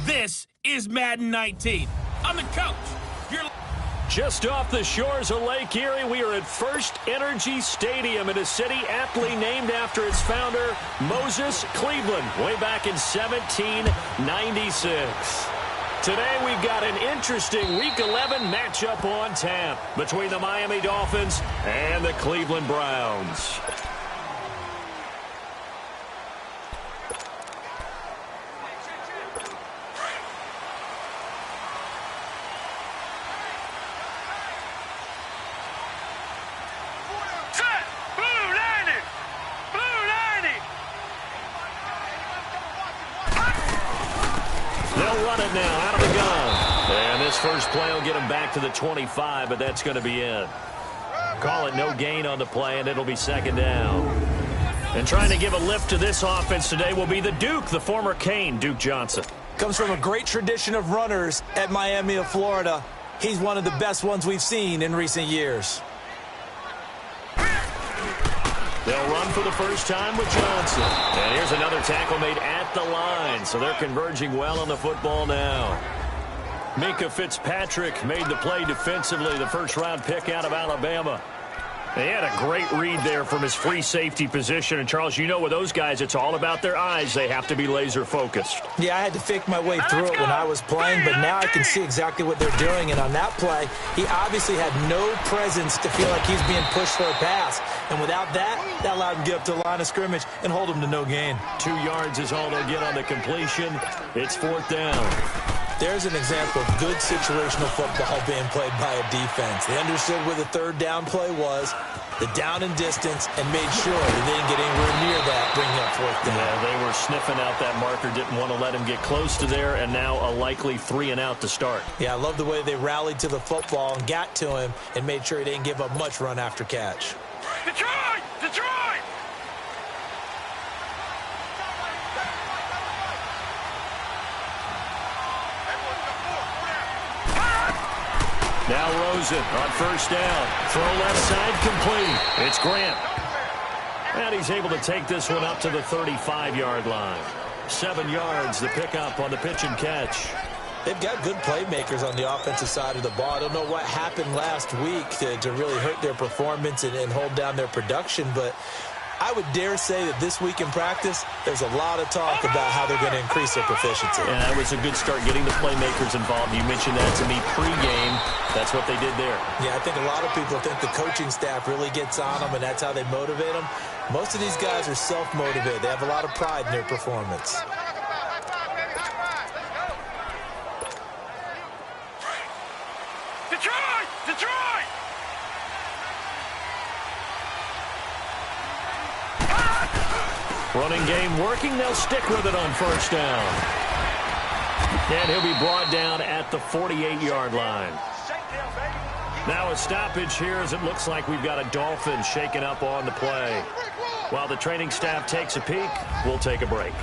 This is Madden 19. I'm the coach. Just off the shores of Lake Erie, we are at First Energy Stadium in a city aptly named after its founder, Moses Cleveland, way back in 1796. Today we've got an interesting Week 11 matchup on tap between the Miami Dolphins and the Cleveland Browns. Now out of the gun. And this first play will get him back to the 25, but that's going to be it. Call it no gain on the play, and it'll be second down. And trying to give a lift to this offense today will be the Duke, the former Cane, Duke Johnson. Comes from a great tradition of runners at Miami of Florida. He's one of the best ones we've seen in recent years. They'll run for the first time with Johnson. And here's another tackle made at the line, so they're converging well on the football now. Minkah Fitzpatrick made the play defensively, the first-round pick out of Alabama. He had a great read there from his free safety position. And, Charles, you know with those guys, it's all about their eyes. They have to be laser-focused. Yeah, I had to fake my way through it when I was playing, but now I can see exactly what they're doing. And on that play, he obviously had no presence to feel like he's being pushed for a pass. And without that, that allowed him to get up to the line of scrimmage and hold him to no gain. 2 yards is all they'll get on the completion. It's 4th down. There's an example of good situational football being played by a defense. They understood where the 3rd down play was, the down and distance, and made sure that they didn't get anywhere near that, bringing up 4th down. Yeah, they were sniffing out that marker, didn't want to let him get close to there, and now a likely 3 and out to start. Yeah, I love the way they rallied to the football and got to him and made sure he didn't give up much run after catch. Detroit! Detroit! Now Rosen on 1st down. Throw left side complete. It's Grant. And he's able to take this one up to the 35-yard line. 7 yards, the pickup on the pitch and catch. They've got good playmakers on the offensive side of the ball. I don't know what happened last week to really hurt their performance and hold down their production, but I would dare say that this week in practice, there's a lot of talk about how they're going to increase their proficiency. And that was a good start, getting the playmakers involved. You mentioned that to me pregame. That's what they did there. Yeah, I think a lot of people think the coaching staff really gets on them, and that's how they motivate them. Most of these guys are self-motivated. They have a lot of pride in their performance. Detroit! Detroit! Running game working. They'll stick with it on 1st down. And he'll be brought down at the 48-yard line. Now a stoppage here as it looks like we've got a Dolphins shaken up on the play. While the training staff takes a peek, we'll take a break.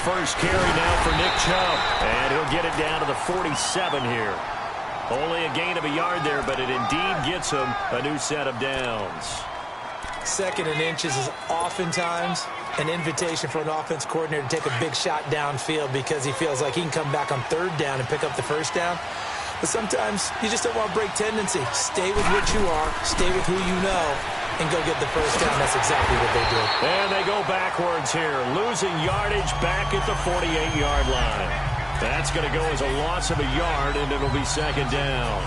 First carry now for Nick Chubb, and he'll get it down to the 47 here. Only a gain of a yard there, but it indeed gets him a new set of downs. 2nd and inches is oftentimes an invitation for an offense coordinator to take a big shot downfield because he feels like he can come back on 3rd down and pick up the 1st down. But sometimes you just don't want to break tendency. Stay with what you are, stay with who you know, and go get the 1st down. That's exactly what they do. And they go backwards here, losing yardage back at the 48-yard line. That's going to go as a loss of a yard, and it'll be 2nd down.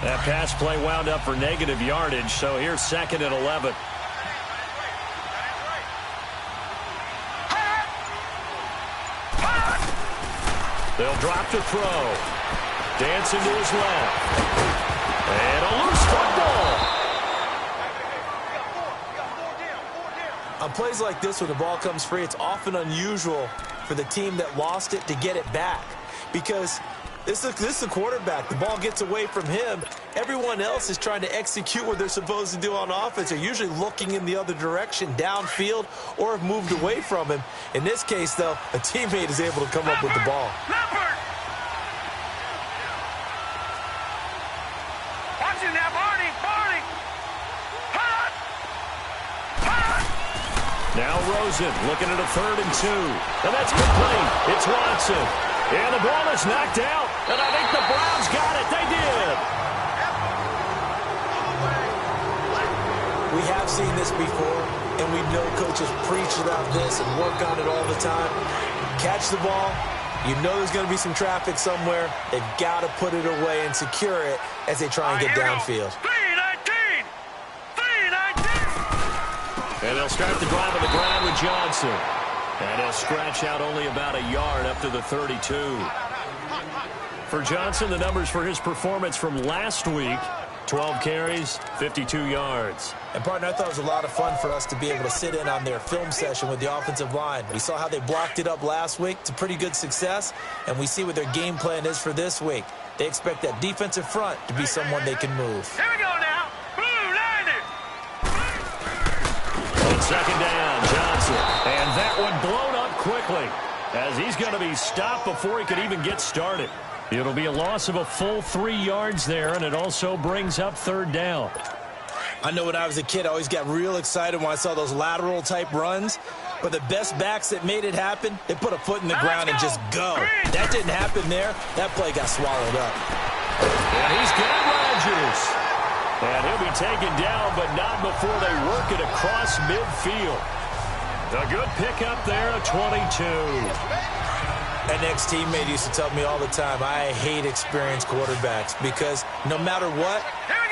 That pass play wound up for negative yardage, so here's 2nd and 11. They'll drop to throw. Dancing to his left. And a loose football. On plays like this, when the ball comes free, it's often unusual for the team that lost it to get it back. Because this is the quarterback. The ball gets away from him. Everyone else is trying to execute what they're supposed to do on offense. They're usually looking in the other direction, downfield, or have moved away from him. In this case, though, a teammate is able to come up with the ball. Watch it now, Barney! Barney! Now Rosen looking at a 3rd and 2. And that's complete. It's Watson. And the ball is knocked out. And I think the Browns got it. They did. We have seen this before, and we know coaches preach about this and work on it all the time. Catch the ball. You know there's going to be some traffic somewhere. They've got to put it away and secure it as they try and get downfield. 3-19! 3-19! And they'll start the drive on the ground with Johnson. And he'll scratch out only about a yard up to the 32. For Johnson, the numbers for his performance from last week, 12 carries, 52 yards. And, partner, I thought it was a lot of fun for us to be able to sit in on their film session with the offensive line. We saw how they blocked it up last week. It's a pretty good success, and we see what their game plan is for this week. They expect that defensive front to be someone they can move. Here we go now. Blue 90. On second down, Johnson. And that one blown up quickly as he's going to be stopped before he could even get started. It'll be a loss of a full 3 yards there, and it also brings up third down. I know when I was a kid, I always got real excited when I saw those lateral-type runs. But the best backs that made it happen, they put a foot in the ground and just go. That didn't happen there. That play got swallowed up. And he's got Rodgers. And he'll be taken down, but not before they work it across midfield. A good pickup there, a 22. An ex-teammate used to tell me all the time, I hate experienced quarterbacks because no matter what,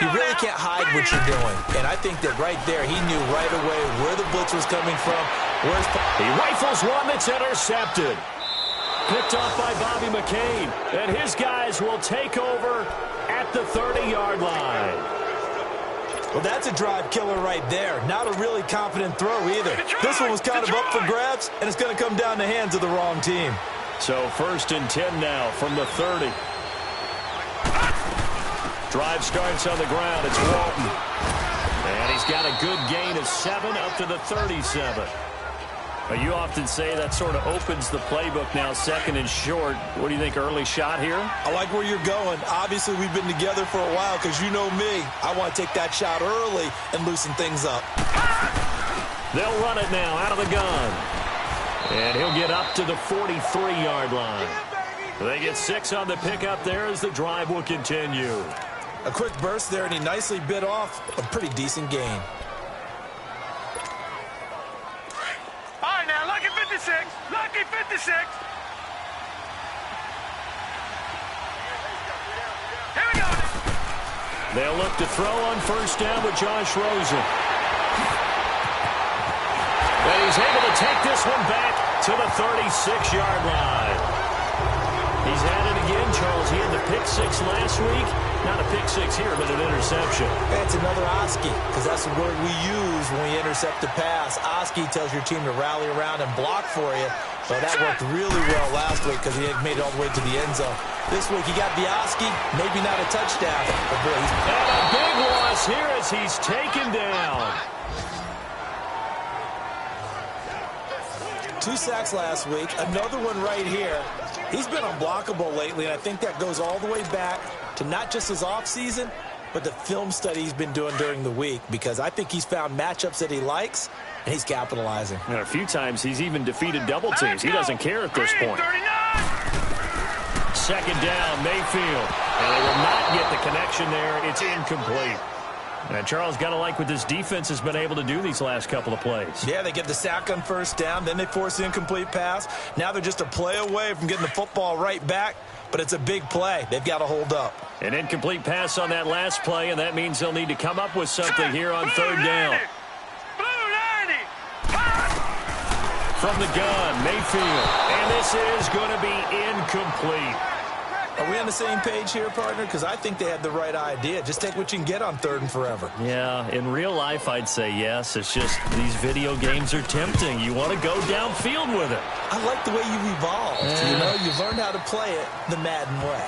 you really can't hide what you're doing. And I think that right there, he knew right away where the blitz was coming from. He rifles one that's intercepted. Picked off by Bobby McCain. And his guys will take over at the 30-yard line. Well, that's a drive killer right there. Not a really confident throw either. This one was kind of up for grabs, and it's going to come down the hands of the wrong team. So 1st and 10 now from the 30. Drive starts on the ground. It's Walton. And he's got a good gain of 7 up to the 37. You often say that sort of opens the playbook now, 2nd and short. What do you think, early shot here? I like where you're going. Obviously, we've been together for a while because you know me. I want to take that shot early and loosen things up. They'll run it now out of the gun. And he'll get up to the 43-yard line. They get 6 on the pickup there as the drive will continue. A quick burst there, and he nicely bit off a pretty decent gain. All right, now, lucky 56. Lucky 56. Here we go. They'll look to throw on 1st down with Josh Rosen. And he's able to take this one back to the 36-yard line. He's had it again, Charles. He had the pick 6 last week. Not a pick 6 here, but an interception. That's another Oski, because that's the word we use when we intercept a pass. Oski tells your team to rally around and block for you. So that worked really well last week because he had made it all the way to the end zone. This week he got the Oski, maybe not a touchdown. But boy, and a big loss here as he's taken down. 2 sacks last week, another one right here. He's been unblockable lately, and I think that goes all the way back to not just his offseason, but the film study he's been doing during the week, because I think he's found matchups that he likes, and he's capitalizing. And a few times he's even defeated double teams. He doesn't care at this point. 2nd down, Mayfield. And they will not get the connection there. It's incomplete. And Charles, got to like what this defense has been able to do these last couple of plays. Yeah, they get the sack on 1st down, then they force the incomplete pass. Now they're just a play away from getting the football right back, but it's a big play. They've got to hold up. An incomplete pass on that last play, and that means they'll need to come up with something here on 3rd down. From the gun, Mayfield. And this is going to be incomplete. Are we on the same page here, partner? Because I think they had the right idea. Just take what you can get on 3rd and forever. Yeah, in real life, I'd say yes. It's just these video games are tempting. You want to go downfield with it. I like the way you've evolved. Yeah. You know, you've learned how to play it the Madden way.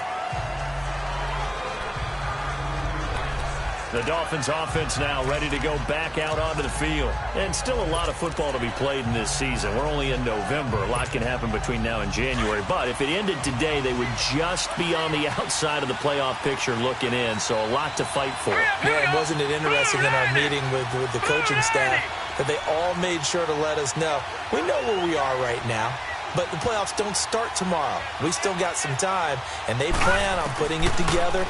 The Dolphins offense now ready to go back out onto the field. And still a lot of football to be played in this season. We're only in November. A lot can happen between now and January. But if it ended today, they would just be on the outside of the playoff picture looking in. So a lot to fight for. Yeah, and wasn't it interesting in our meeting with the coaching staff that they all made sure to let us know, we know where we are right now. But the playoffs don't start tomorrow. We still got some time, and they plan on putting it together,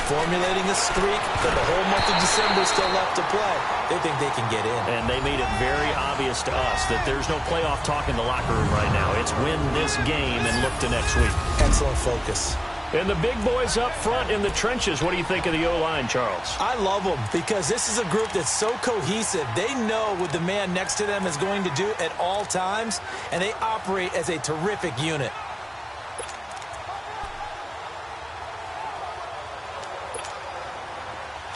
formulating a streak, but the whole month of December is still left to play. They think they can get in. And they made it very obvious to us that there's no playoff talk in the locker room right now. It's win this game and look to next week. Excellent focus. And the big boys up front in the trenches, what do you think of the O-line, Charles? I love them because this is a group that's so cohesive. They know what the man next to them is going to do at all times, and they operate as a terrific unit.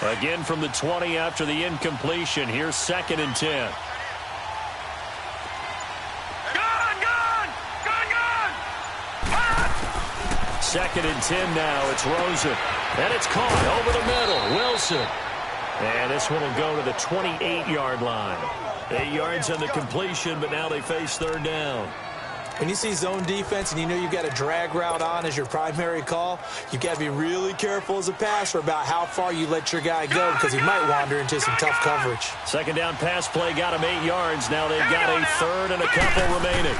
Again from the 20 after the incompletion. Here's 2nd and 10. Second and 10 now. It's Rosen. And it's caught over the middle. Wilson. And this one will go to the 28-yard line. 8 yards on the completion, but now they face 3rd down. When you see zone defense and you know you've got a drag route on as your primary call, you've got to be really careful as a passer about how far you let your guy go because he might wander into some tough coverage. 2nd down pass play got him 8 yards. Now they've got a 3rd and a couple remaining.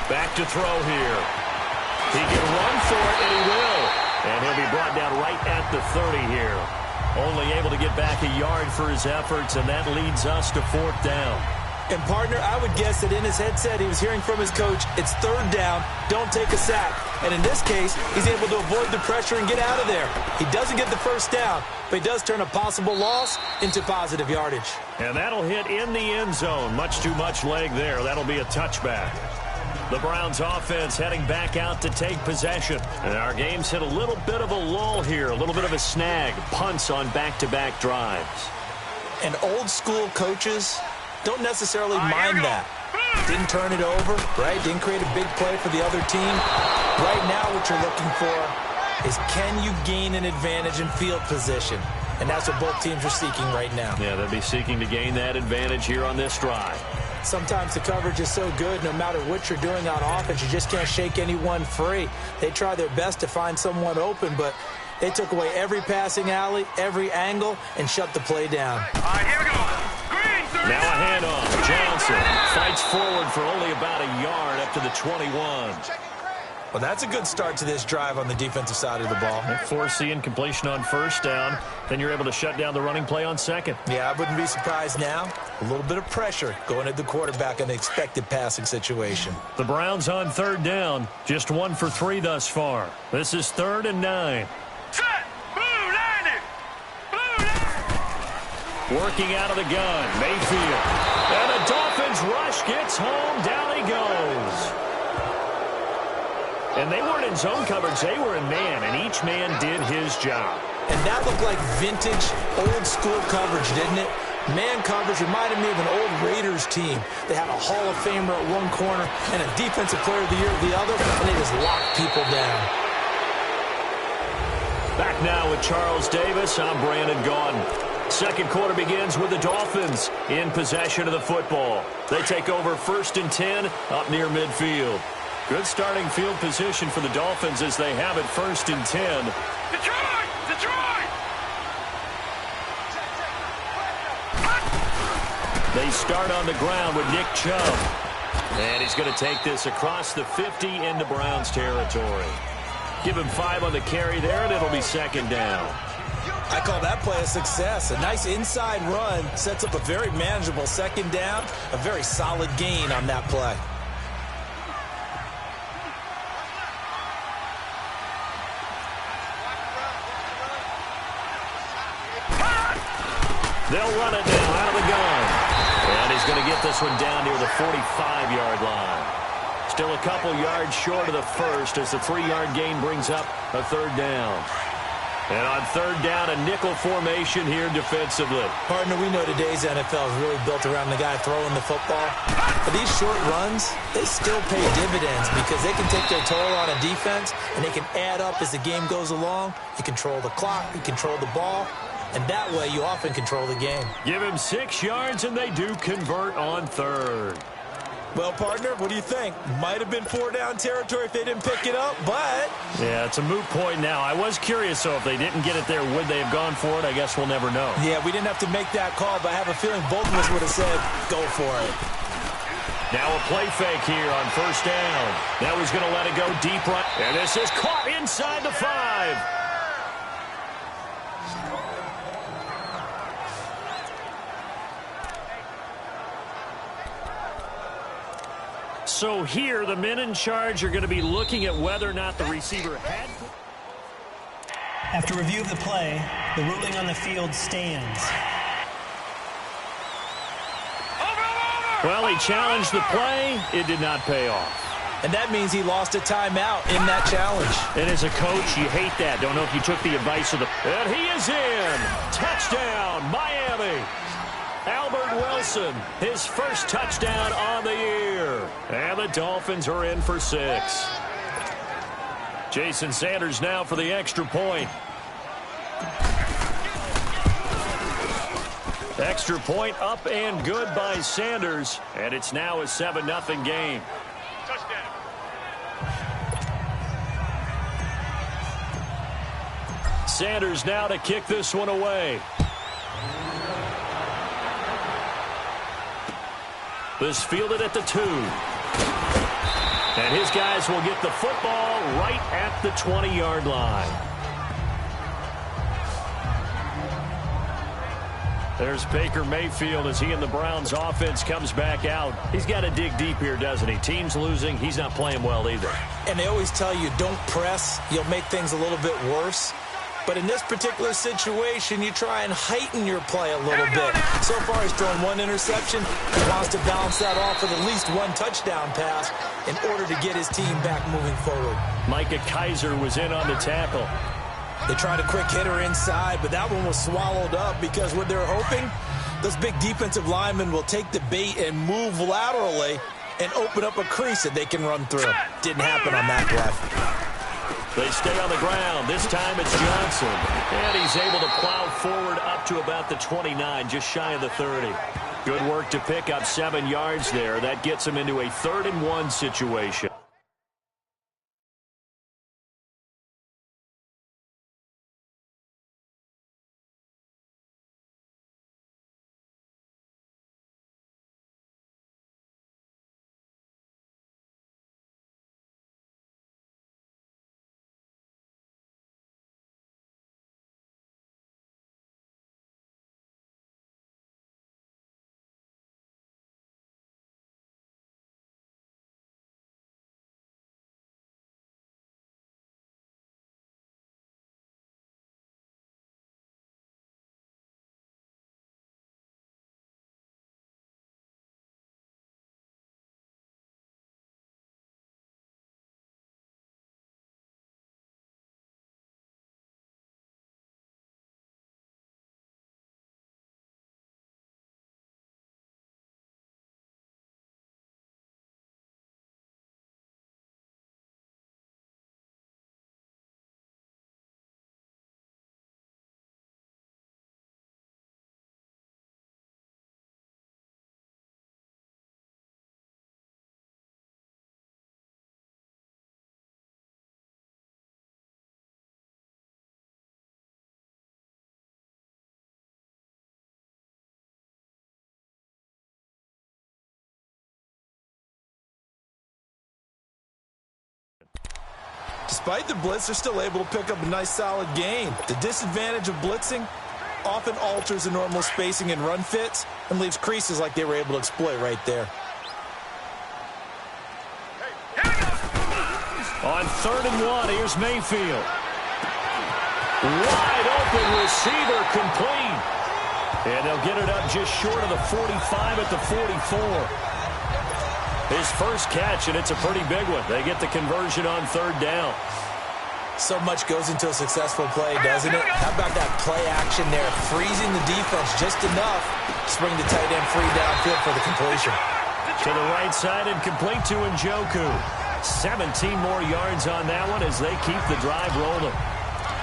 Back to throw here. He can run for it, and he will. And he'll be brought down right at the 30 here. Only able to get back a yard for his efforts, and that leads us to 4th down. And, partner, I would guess that in his headset he was hearing from his coach, it's 3rd down, don't take a sack. And in this case, he's able to avoid the pressure and get out of there. He doesn't get the 1st down, but he does turn a possible loss into positive yardage. And that'll hit in the end zone. Much too much leg there. That'll be a touchback. The Browns offense heading back out to take possession. And our game's hit a little bit of a lull here, a little bit of a snag. Punts on back-to-back drives. And old-school coaches don't necessarily mind that. Didn't turn it over, right? Didn't create a big play for the other team. Right now what you're looking for is can you gain an advantage in field position? And that's what both teams are seeking right now. Yeah, they'll be seeking to gain that advantage here on this drive. Sometimes the coverage is so good, no matter what you're doing on offense, you just can't shake anyone free. They try their best to find someone open, but they took away every passing alley, every angle, and shut the play down. All right, here we go. Now a handoff. Johnson fights forward for only about a yard up to the 21. Well, that's a good start to this drive on the defensive side of the ball. Force the incompletion on 1st down. Then you're able to shut down the running play on 2nd. Yeah, I wouldn't be surprised now. A little bit of pressure going at the quarterback in an expected passing situation. The Browns on 3rd down. Just 1 for 3 thus far. This is 3rd and 9. Set. Blue landing. Blue landing. Working out of the gun. Mayfield. And the Dolphins rush gets home. Down he goes. And they weren't in zone coverage. They were in man, and each man did his job. And that looked like vintage, old-school coverage, didn't it? Man coverage reminded me of an old Raiders team. They had a Hall of Famer at one corner and a Defensive Player of the Year at the other, and they just locked people down. Back now with Charles Davis. I'm Brandon Gaudin. 2nd quarter begins with the Dolphins in possession of the football. They take over 1st and 10 up near midfield. Good starting field position for the Dolphins as they have it 1st and 10. Detroit! Detroit! They start on the ground with Nick Chubb. And he's going to take this across the 50 into Browns territory. Give him 5 on the carry there, and it'll be 2nd down. I call that play a success. A nice inside run sets up a very manageable 2nd down. A very solid gain on that play. They'll run it now out of the gun. And he's going to get this one down near the 45-yard line. Still a couple yards short of the 1st as the 3-yard gain brings up a 3rd down. And on 3rd down, a nickel formation here defensively. Partner, we know today's NFL is really built around the guy throwing the football. But these short runs, they still pay dividends because they can take their toll on a defense, and they can add up as the game goes along. You control the clock, you control the ball. And that way, you often control the game. Give him 6 yards, and they do convert on 3rd. Well, partner, what do you think? Might have been 4-down territory if they didn't pick it up, but... Yeah, it's a moot point now. I was curious, though, if they didn't get it there, would they have gone for it? I guess we'll never know. Yeah, we didn't have to make that call, but I have a feeling both of us would have said, go for it. Now a play fake here on 1st down. Now he's going to let it go deep right. And this is caught inside the 5. So here, the men in charge are going to be looking at whether or not the receiver had... After review of the play, the ruling on the field stands. Well, he challenged the play. It did not pay off. And that means he lost a timeout in that challenge. And as a coach, you hate that. Don't know if you took the advice of the... And he is in. Albert Wilson, his first touchdown on the year. And the Dolphins are in for 6. Jason Sanders now for the extra point. Extra point up and good by Sanders. And it's now a 7-0 game. Touchdown. Sanders now to kick this one away. This fielded at the 2. And his guys will get the football right at the 20-yard line. There's Baker Mayfield as he and the Browns offense comes back out. He's got to dig deep here, doesn't he? Team's losing. He's not playing well either. And they always tell you, don't press. You'll make things a little bit worse. But in this particular situation, you try and heighten your play a little bit. So far, he's thrown 1 interception. He wants to balance that off with at least 1 touchdown pass in order to get his team back moving forward. Micah Kiser was in on the tackle. They tried a quick hitter inside, but that one was swallowed up because what they're hoping, those big defensive linemen will take the bait and move laterally and open up a crease that they can run through. Didn't happen on that play. They stay on the ground. This time it's Johnson. And he's able to plow forward up to about the 29, just shy of the 30. Good work to pick up 7 yards there. That gets him into a 3rd-and-1 situation. Despite the blitz, they're still able to pick up a nice solid gain. The disadvantage of blitzing often alters the normal spacing and run fits and leaves creases like they were able to exploit right there. On 3rd-and-1, here's Mayfield. Wide open receiver complete. And they'll get it up just short of the 45 at the 44. His first catch, and it's a pretty big one. They get the conversion on 3rd down. So much goes into a successful play, doesn't it? How about that play action there? Freezing the defense just enough to bring the tight end free downfield for the completion. To the right side and complete to Njoku. 17 more yards on that one as they keep the drive rolling.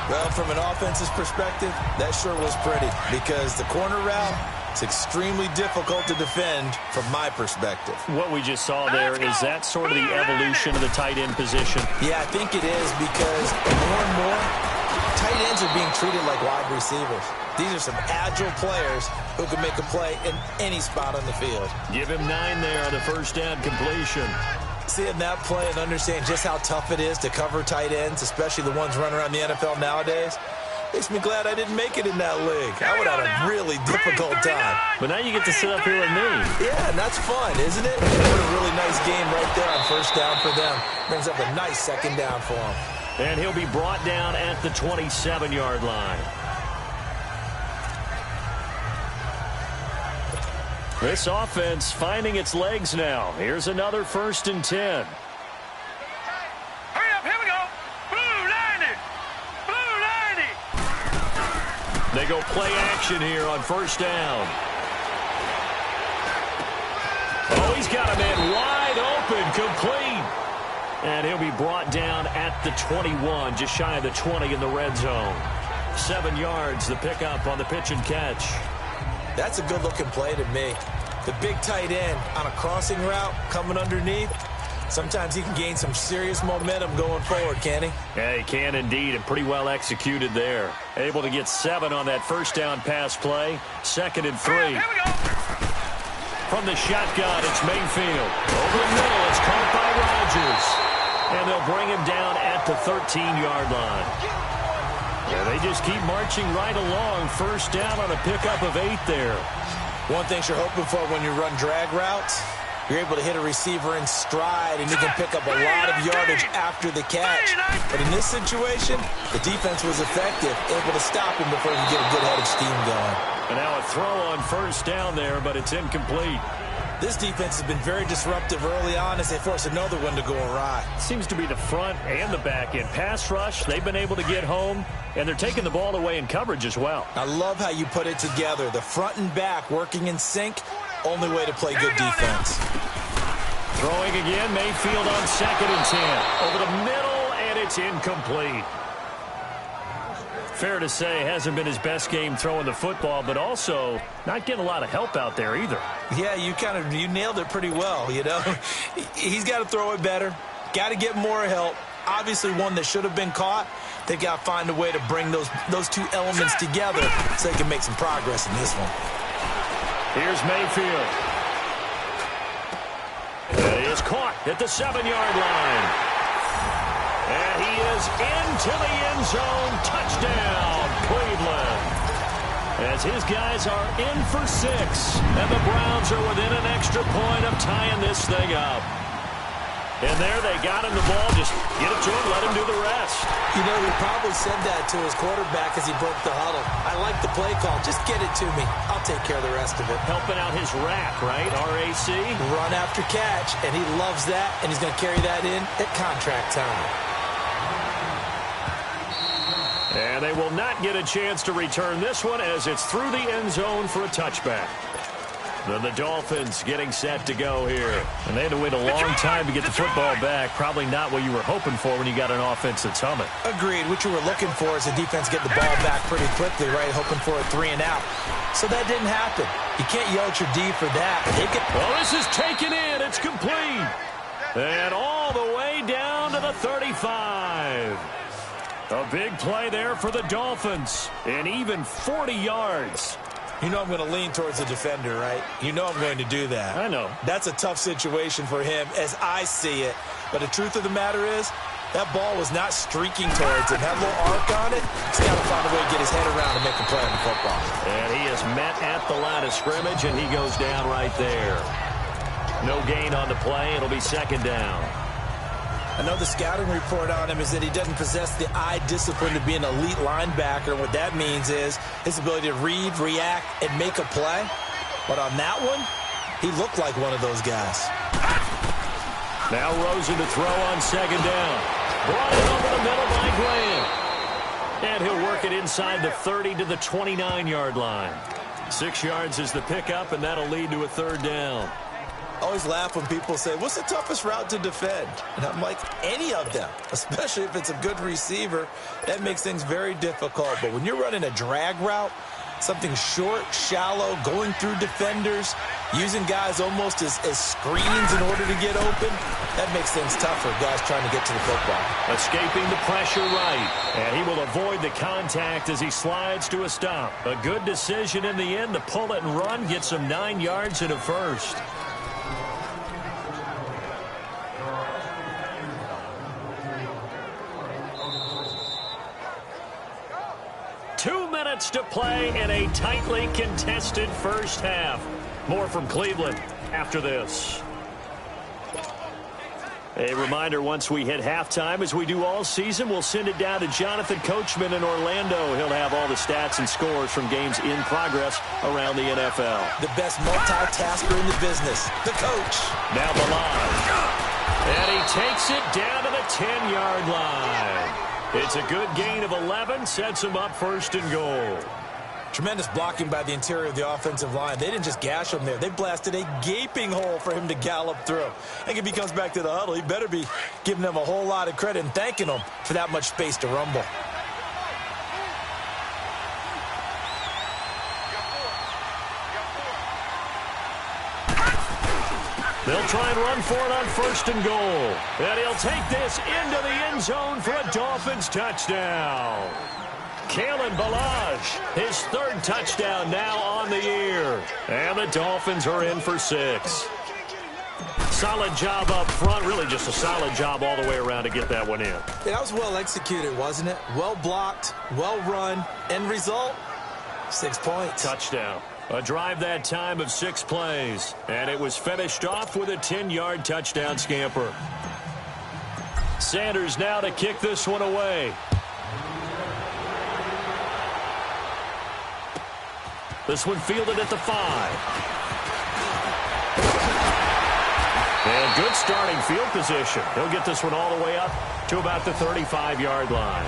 Well, from an offensive perspective, that sure was pretty because the corner route, it's extremely difficult to defend from my perspective. What we just saw there, is that sort of the evolution of the tight end position? Yeah, I think it is because more and more, tight ends are being treated like wide receivers. These are some agile players who can make a play in any spot on the field. Give him 9 there on the first down completion. Seeing that play and understand just how tough it is to cover tight ends, especially the ones running around the NFL nowadays, makes me glad I didn't make it in that league. I would have had a really difficult time. But now you get to sit up here with me. Yeah, and that's fun, isn't it? What a really nice game right there on first down for them. Brings up a nice 2nd down for them. And he'll be brought down at the 27-yard line. This offense finding its legs now. Here's another 1st and 10. Hurry up, here we go. Blue 90. Blue 90. They go play action here on 1st down. He's got a man wide open, complete. And he'll be brought down at the 21, just shy of the 20 in the red zone. 7 yards, the pickup on the pitch and catch. That's a good-looking play to me. The big tight end on a crossing route coming underneath. Sometimes he can gain some serious momentum going forward, can he? Yeah, he can indeed, and pretty well executed there. Able to get 7 on that first down pass play. 2nd and 3. Here we go. From the shotgun, it's Mayfield. Over the middle, it's caught by Rodgers. And they'll bring him down at the 13-yard line. Yeah, they just keep marching right along. First down on a pickup of 8 there. One thing you're hoping for when you run drag routes, you're able to hit a receiver in stride, and you can pick up a lot of yardage after the catch. But in this situation, the defense was effective, able to stop him before he could get a good head of steam going. And now a throw on first down there, but it's incomplete. This defense has been very disruptive early on as they force another one to go awry. Seems to be the front and the back end. Pass rush, they've been able to get home, and they're taking the ball away in coverage as well. I love how you put it together. The front and back working in sync, only way to play good defense. Throwing again, Mayfield on 2nd and 10. Over the middle, and it's incomplete. Fair to say, hasn't been his best game throwing the football, but also not getting a lot of help out there either. Yeah, you nailed it pretty well, you know. He's got to throw it better, got to get more help. Obviously one that should have been caught. They've got to find a way to bring those two elements together so they can make some progress in this one. Here's Mayfield. He is caught at the 7-yard line. And he is into the end zone. Touchdown, Cleveland. As his guys are in for 6. And the Browns are within an extra point of tying this thing up. And there they got him the ball. Just get it to him, let him do the rest. You know, he probably said that to his quarterback as he broke the huddle. I like the play call. Just get it to me. I'll take care of the rest of it. Helping out his rack, right? RAC. Run after catch, and he loves that, and he's going to carry that in at contract time. And they will not get a chance to return this one as it's through the end zone for a touchback. Then the Dolphins getting set to go here. And they had to wait a long time to get the football back. Probably not what you were hoping for when you got an offense that's humming. Agreed. What you were looking for is the defense get the ball back pretty quickly, right? Hoping for a 3 and out. So that didn't happen. You can't yell at your D for that. Well, this is taken in. It's complete. And all the way down to the 35. A big play there for the Dolphins. And even 40 yards. You know I'm going to lean towards the defender, right? You know I'm going to do that. I know. That's a tough situation for him as I see it. But the truth of the matter is, that ball was not streaking towards him. Had a little arc on it. He's got to find a way to get his head around and make a play on the football. And he is met at the line of scrimmage, and he goes down right there. No gain on the play. It'll be 2nd down. I know the scouting report on him is that he doesn't possess the eye discipline to be an elite linebacker. What that means is his ability to read, react, and make a play. But on that one, he looked like one of those guys. Now Rosen to throw on 2nd down. Brought it over the middle by Graham. And he'll work it inside the 30 to the 29-yard line. 6 yards is the pickup, and that'll lead to a 3rd down. I always laugh when people say, what's the toughest route to defend? And I'm like, any of them, especially if it's a good receiver. That makes things very difficult. But when you're running a drag route, something short, shallow, going through defenders, using guys almost as screens in order to get open, that makes things tougher, guys trying to get to the football. Escaping the pressure right. And he will avoid the contact as he slides to a stop. A good decision in the end to pull it and run, gets him 9 yards and a first. To play in a tightly contested first half. More from Cleveland after this. A reminder, once we hit halftime, as we do all season, we'll send it down to Jonathan Coachman in Orlando. He'll have all the stats and scores from games in progress around the NFL. The best multitasker in the business, the coach. Now the line. And he takes it down to the 10-yard line. It's a good gain of 11, sets him up 1st and goal. Tremendous blocking by the interior of the offensive line. They didn't just gash him there. They blasted a gaping hole for him to gallop through. I think if he comes back to the huddle, he better be giving them a whole lot of credit and thanking them for that much space to rumble. They'll try and run for it on 1st and goal. And he'll take this into the end zone for a Dolphins touchdown. Kalen Ballage, his 3rd touchdown now on the year. And the Dolphins are in for 6. Solid job up front. Really just a solid job all the way around to get that one in. Yeah, that was well executed, wasn't it? Well blocked, well run. End result, 6 points. Touchdown. A drive that time of 6 plays. And it was finished off with a 10-yard touchdown scamper. Sanders now to kick this one away. This one fielded at the 5. And good starting field position. He'll get this one all the way up to about the 35-yard line.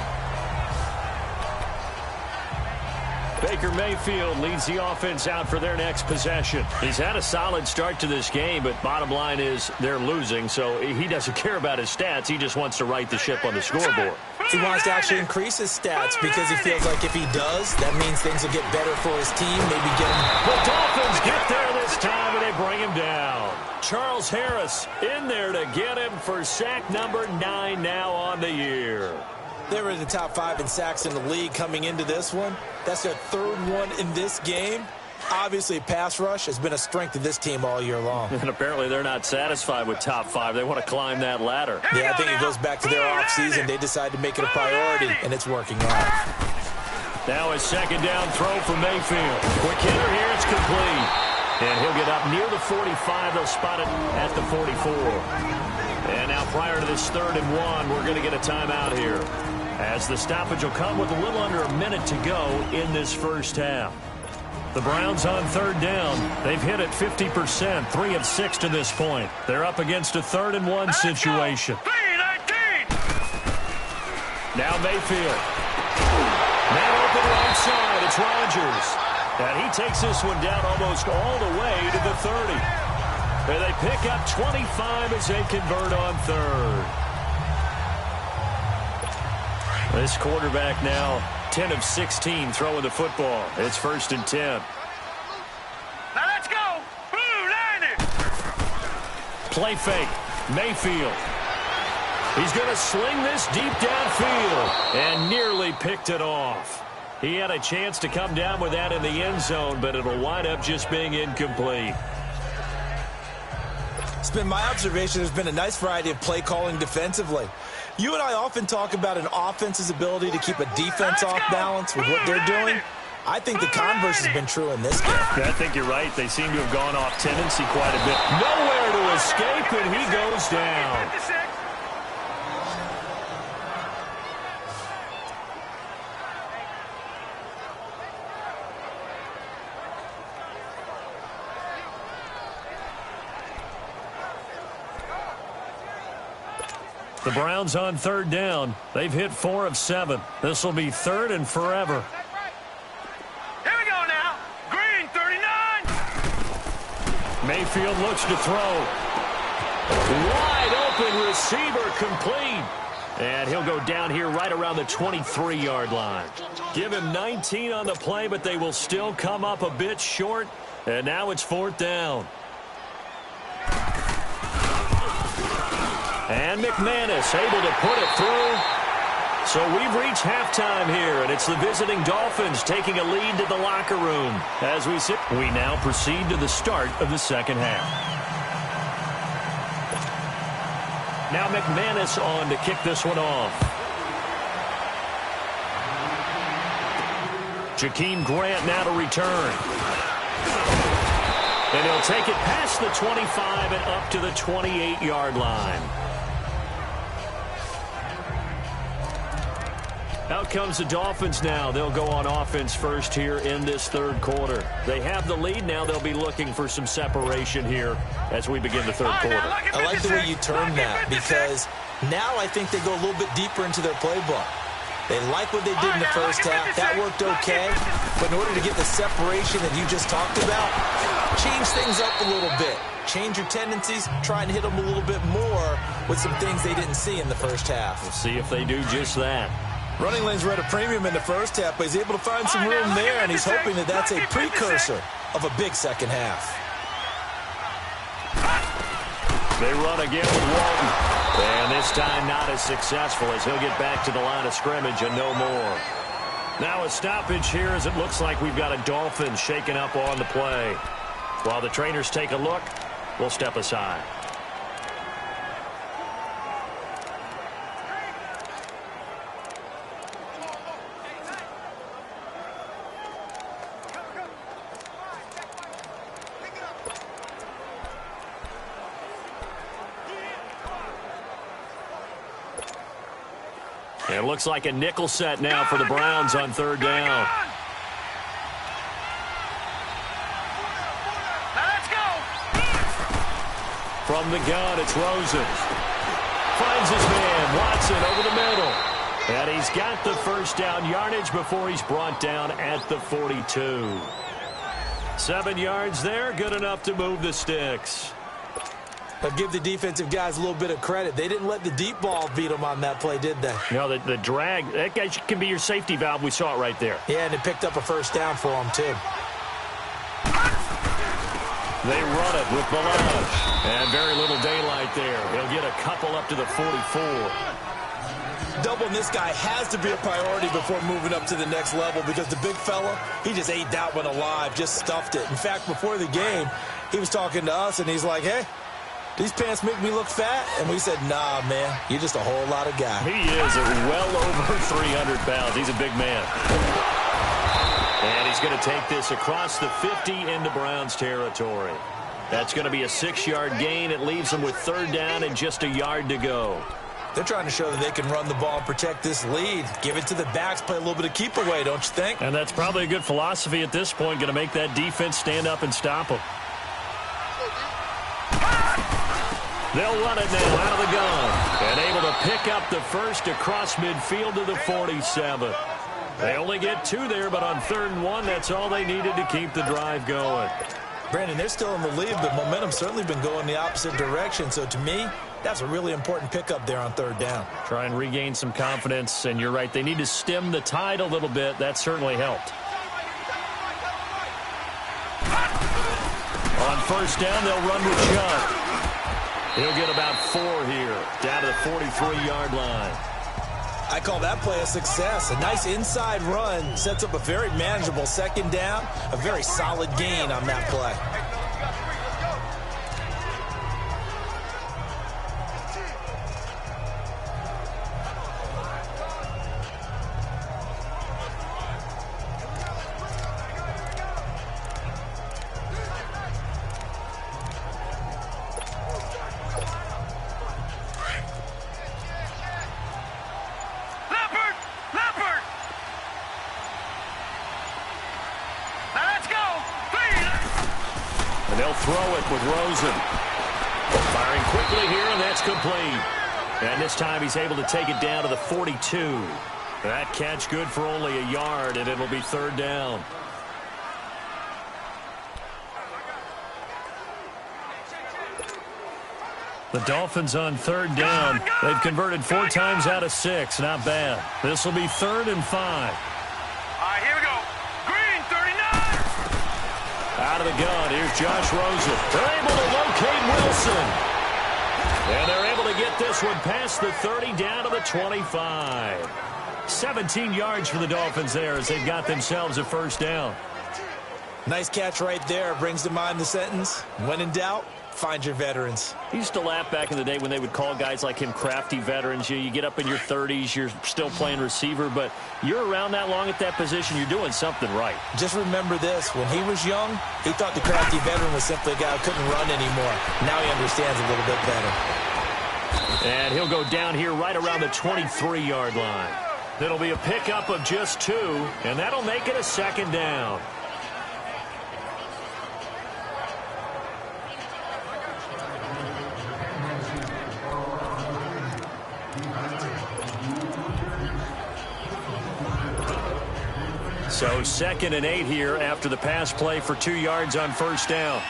Baker Mayfield leads the offense out for their next possession. He's had a solid start to this game, but bottom line is they're losing, so he doesn't care about his stats. He just wants to right the ship on the scoreboard. He wants to actually increase his stats because he feels like if he does, that means things will get better for his team, maybe get him. The Dolphins get there this time, and they bring him down. Charles Harris in there to get him for sack number 9 now on the year. They were in the top 5 in sacks in the league coming into this one. That's their 3rd one in this game. Obviously, pass rush has been a strength of this team all year long. And apparently they're not satisfied with top 5. They want to climb that ladder. Yeah, I think it goes back to their offseason. They decided to make it a priority, and it's working out. Now a 2nd down throw for Mayfield. Quick hitter here, it's complete. And he'll get up near the 45. They'll spot it at the 44. And now prior to this 3rd and 1, we're going to get a timeout here, as the stoppage will come with a little under a minute to go in this first half. The Browns on 3rd down. They've hit it 50%, 3 of 6 to this point. They're up against a 3rd and 1 situation. Now Mayfield. Man open right side. It's Rodgers. And he takes this one down almost all the way to the 30. And they pick up 25 as they convert on 3rd. This quarterback now 10 of 16 throwing the football. It's 1st and 10. Now let's go. Blue line it. Play fake. Mayfield. He's going to sling this deep downfield and nearly picked it off. He had a chance to come down with that in the end zone, but it'll wind up just being incomplete. It's been my observation there's been a nice variety of play calling defensively. You and I often talk about an offense's ability to keep a defense off balance with what they're doing. I think the converse has been true in this game. I think you're right. They seem to have gone off tendency quite a bit. Nowhere to escape, and he goes down. The Browns on 3rd down. They've hit 4 of 7. This will be 3rd and forever. Here we go now. Green 39. Mayfield looks to throw. Wide open receiver complete. And he'll go down here right around the 23-yard line. Give him 19 on the play, but they will still come up a bit short. And now it's 4th down. And McManus able to put it through. So we've reached halftime here, and it's the visiting Dolphins taking a lead to the locker room. As we sit, we now proceed to the start of the 2nd half. Now McManus on to kick this one off. Jakeem Grant now to return. And he'll take it past the 25 and up to the 28-yard line. Out comes the Dolphins now. They'll go on offense first here in this 3rd quarter. They have the lead now. They'll be looking for some separation here as we begin the 3rd quarter. I like the way you term that, because now I think they go a little bit deeper into their playbook. They like what they did in the first half. That worked okay. But in order to get the separation that you just talked about, change things up a little bit. Change your tendencies. Try and hit them a little bit more with some things they didn't see in the first half. We'll see if they do just that. Running lanes were at a premium in the first half, but he's able to find some room there, and he's hoping that that's a precursor of a big second half. They run again with Walton. And this time not as successful as he'll get back to the line of scrimmage and no more. Now a stoppage here as it looks like we've got a Dolphins shaken up on the play. While the trainers take a look, we'll step aside. It looks like a nickel set now for the Browns on third down. Let's go. From the gun, it's Rosen. Finds his man, Watson, over the middle. And he's got the first down yardage before he's brought down at the 42. 7 yards there, good enough to move the sticks. But give the defensive guys a little bit of credit. They didn't let the deep ball beat them on that play, did they? No, the drag, that guy can be your safety valve. We saw it right there. Yeah, and it picked up a first down for them, too. They run it with Balaj. And very little daylight there. He'll get a couple up to the 44. Doubling this guy has to be a priority before moving up to the next level because the big fella, he just ate that one alive, just stuffed it. In fact, before the game, he was talking to us, and he's like, hey, these pants make me look fat? And we said, nah, man, you're just a whole lot of guy. He is well over 300 pounds. He's a big man. And he's going to take this across the 50 into Browns territory. That's going to be a 6-yard gain. It leaves them with third down and just a yard to go. They're trying to show that they can run the ball and protect this lead. Give it to the backs, play a little bit of keep away, don't you think? And that's probably a good philosophy at this point, going to make that defense stand up and stop them. They'll run it now out of the gun. And able to pick up the first across midfield to the 47. They only get 2 there, but on 3rd and 1, that's all they needed to keep the drive going. Brandon, they're still in the lead, but momentum's certainly been going the opposite direction. So to me, that's a really important pickup there on 3rd down. Try and regain some confidence, and you're right. They need to stem the tide a little bit. That certainly helped. On 1st down, they'll run with Chubb. He'll get about 4 here, down to the 43-yard line. I call that play a success. A nice inside run sets up a very manageable 2nd down, a very solid gain on that play. And they'll throw it with Rosen. Firing quickly here, and that's complete. And this time he's able to take it down to the 42. That catch good for only a yard, and it'll be 3rd down. The Dolphins on 3rd down. They've converted 4 times out of 6. Not bad. This will be 3rd and 5. All right, here we go. Green, 39. Out of the gun, here's Josh Rosen. They're able to locate Wilson. And they're able to get this one past the 30 down to the 25. 17 yards for the Dolphins there as they've got themselves a 1st down. Nice catch right there. Brings to mind the sentence, when in doubt, find your veterans. He used to laugh back in the day when they would call guys like him crafty veterans. You get up in your 30s, you're still playing receiver, but you're around that long at that position, you're doing something right. Just remember this, when he was young, he thought the crafty veteran was simply a guy who couldn't run anymore. Now he understands a little bit better. And he'll go down here right around the 23-yard line. It'll be a pickup of just 2, and that'll make it a 2nd down. So 2nd and 8 here after the pass play for 2 yards on first down.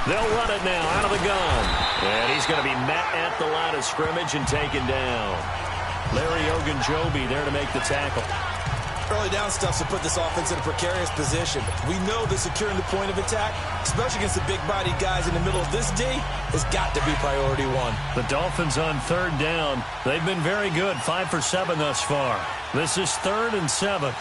They'll run it now out of the gun. And he's going to be met at the line of scrimmage and taken down. Larry Ogunjobi there to make the tackle. Early down stuff to put this offense in a precarious position. We know that securing the point of attack, especially against the big-bodied guys in the middle of this D, has got to be priority one. The Dolphins on 3rd down. They've been very good, 5 for 7 thus far. This is 3rd and 7.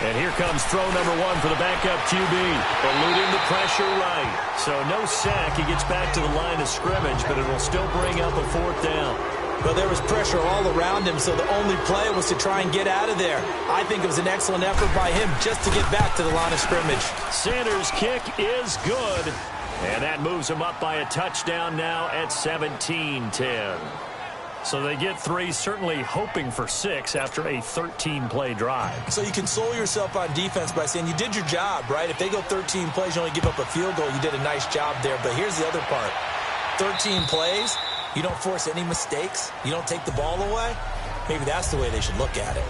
And here comes throw number 1 for the backup QB. Eluding the pressure right. So no sack. He gets back to the line of scrimmage, but it will still bring up a 4th down. Well, there was pressure all around him, so the only play was to try and get out of there. I think it was an excellent effort by him just to get back to the line of scrimmage. Sanders' kick is good. And that moves him up by a touchdown now at 17-10. So they get 3, certainly hoping for 6 after a 13-play drive. So you console yourself on defense by saying you did your job, right? If they go 13 plays, you only give up a field goal, you did a nice job there. But here's the other part. 13 plays, you don't force any mistakes, you don't take the ball away. Maybe that's the way they should look at it.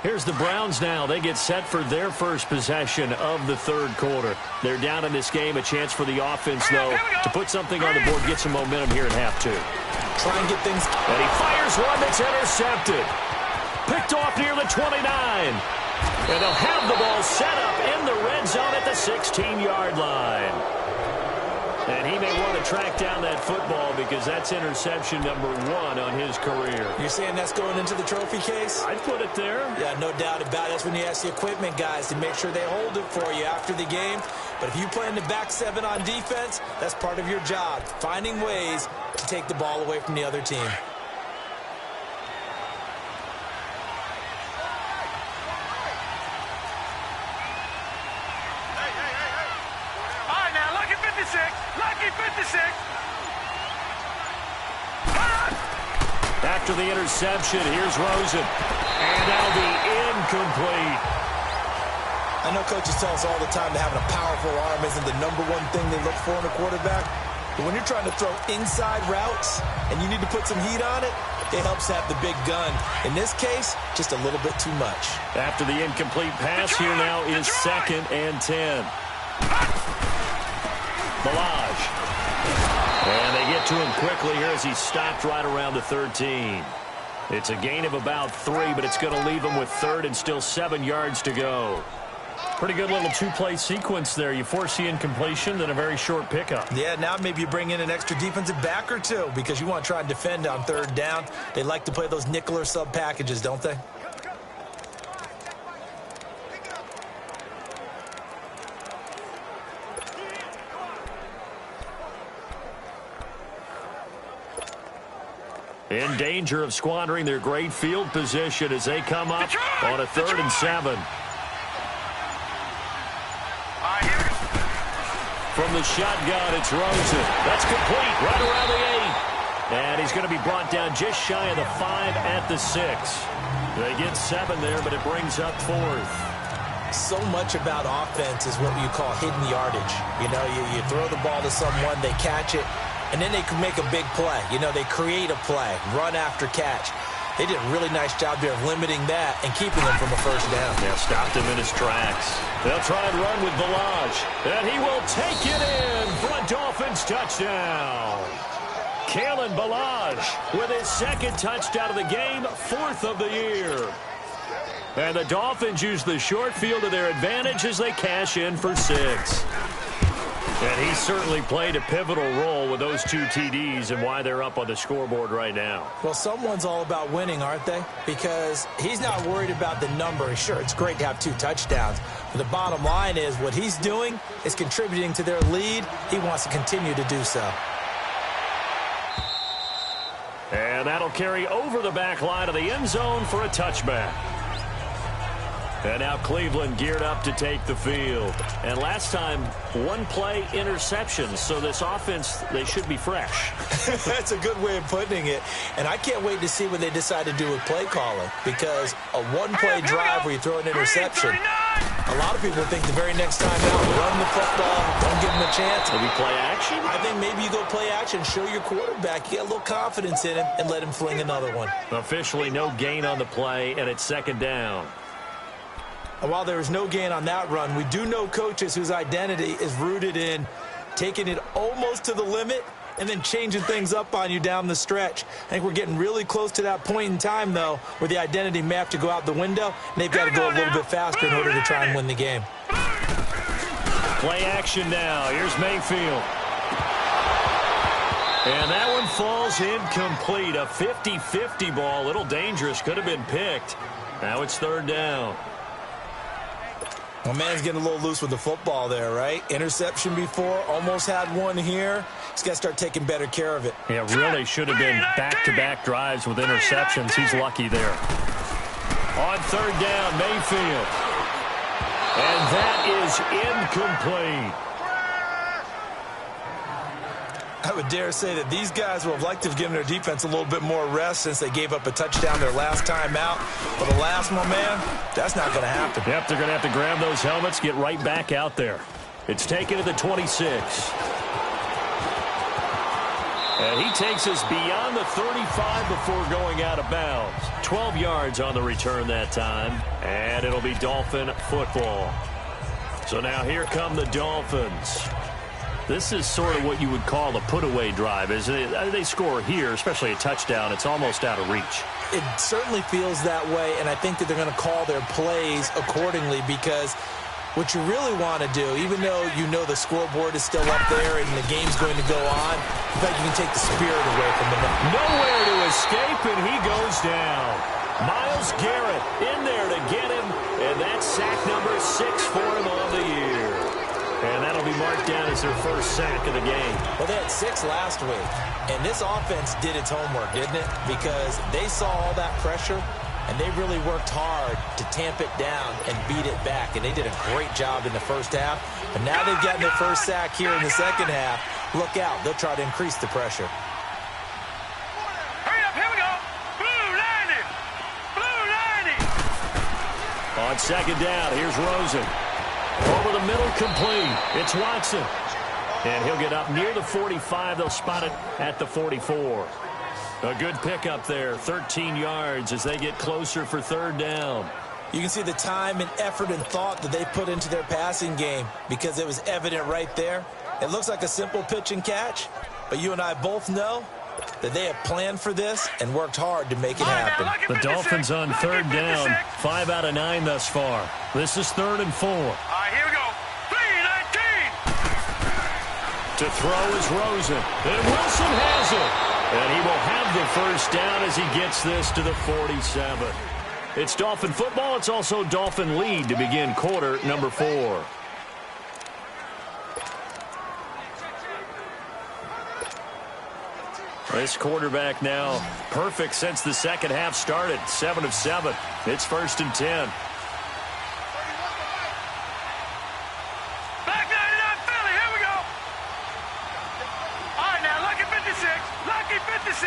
Here's the Browns now. They get set for their first possession of the 3rd quarter. They're down in this game. A chance for the offense, though, to put something on the board, get some momentum here at half 2. Try and get things. And he fires one that's intercepted. Picked off near the 29. And they'll have the ball set up in the red zone at the 16-yard line. And he may want to track down that football because that's interception number 1 on his career. You're saying that's going into the trophy case? I'd put it there. Yeah, no doubt about it. That's when you ask the equipment guys to make sure they hold it for you after the game. But if you play in the back 7 on defense, that's part of your job, finding ways to take the ball away from the other team. Lucky 56. After the interception, here's Rosen. And that'll be incomplete. I know coaches tell us all the time that having a powerful arm isn't the number 1 thing they look for in a quarterback. But when you're trying to throw inside routes and you need to put some heat on it, it helps to have the big gun. In this case, just a little bit too much. After the incomplete pass, here now is 2nd and 10. Balaj. And they get to him quickly here as he's stopped right around the 13. It's a gain of about 3, but it's going to leave him with 3rd and still 7 yards to go. Pretty good little 2-play sequence there. You force the incompletion, then a very short pickup. Yeah, now maybe you bring in an extra defensive back or 2 because you want to try and defend on 3rd down. They like to play those nickel or sub packages, don't they? In danger of squandering their great field position as they come up on a 3rd and 7. From the shotgun, it's Rosen. That's complete right around the 8. And he's going to be brought down just shy of the 5 at the 6. They get 7 there, but it brings up 4th. So much about offense is what you call hidden yardage. You know, you throw the ball to someone, they catch it, and then they can make a big play. You know, they create a play, run after catch. They did a really nice job there of limiting that and keeping them from a 1st down. Yeah, stopped him in his tracks. They'll try and run with Balaj. And he will take it in for a Dolphins touchdown. Kalen Balaj with his 2nd touchdown of the game, 4th of the year. And the Dolphins use the short field to their advantage as they cash in for 6. And he certainly played a pivotal role with those 2 TDs and why they're up on the scoreboard right now. Well, someone's all about winning, aren't they? Because he's not worried about the number. Sure, it's great to have 2 touchdowns. But the bottom line is what he's doing is contributing to their lead. He wants to continue to do so. And that'll carry over the back line of the end zone for a touchback. And now Cleveland geared up to take the field. And last time, 1-play interception. So this offense, they should be fresh. That's a good way of putting it. And I can't wait to see what they decide to do with play calling. Because a 1-play drive where you throw an interception, A lot of people think the very next time out, run the football, don't give him a chance. Maybe play action? I think maybe you go play action, show your quarterback, get a little confidence in him, and let him fling another one. Officially no gain on the play, and it's second down. And while there is no gain on that run, we do know coaches whose identity is rooted in taking it almost to the limit and then changing things up on you down the stretch. I think we're getting really close to that point in time, though, where the identity may have to go out the window, and they've got to go a little bit faster in order to try and win the game. Play action now. Here's Mayfield. And that one falls incomplete. A 50-50 ball. A little dangerous. Could have been picked. Now it's third down. Well, man's getting a little loose with the football there, right? Interception before, almost had one here. He's got to start taking better care of it. Yeah, really should have been back-to-back drives with interceptions. He's lucky there. On third down, Mayfield. And that is incomplete. I would dare say that these guys would have liked to have given their defense a little bit more rest since they gave up a touchdown their last time out. But alas, my man, that's not going to happen. Yep, they're going to have to grab those helmets, get right back out there. It's taken to the 26. And he takes us beyond the 35 before going out of bounds. 12 yards on the return that time. And it'll be Dolphin football. So now here come the Dolphins. This is sort of what you would call a put-away drive, isn't it? They score here, especially a touchdown. It's almost out of reach. It certainly feels that way, and I think that they're going to call their plays accordingly because what you really want to do, even though you know the scoreboard is still up there and the game's going to go on, in fact, you can take the spirit away from them. Nowhere to escape, and he goes down. Myles Garrett in there to get him, and that's sack number 6 for him on the year. And that'll be marked down as their first sack of the game. Well, they had 6 last week, and this offense did its homework, didn't it? Because they saw all that pressure, and they really worked hard to tamp it down and beat it back, and they did a great job in the first half. But now they've gotten their first sack here in the second half. Look out. They'll try to increase the pressure. Hurry up, here we go. Blue 90. Blue 90. On second down, here's Rosen. Over the middle, complete. It's Watson. And he'll get up near the 45. They'll spot it at the 44. A good pickup there, 13 yards as they get closer for third down. You can see the time and effort and thought that they put into their passing game because it was evident right there. It looks like a simple pitch and catch, but you and I both know that they have planned for this and worked hard to make it happen. The Dolphins on third down, 5 out of 9 thus far. This is 3rd and 4. All right, here we go. 3-19. To throw is Rosen, and Wilson has it. And he will have the first down as he gets this to the 47. It's Dolphin football. It's also Dolphin lead to begin quarter number 4. This quarterback now perfect since the second half started. 7 of 7. It's 1st and 10. Back 99 Philly, here we go. All right, now, lucky 56. Lucky 56.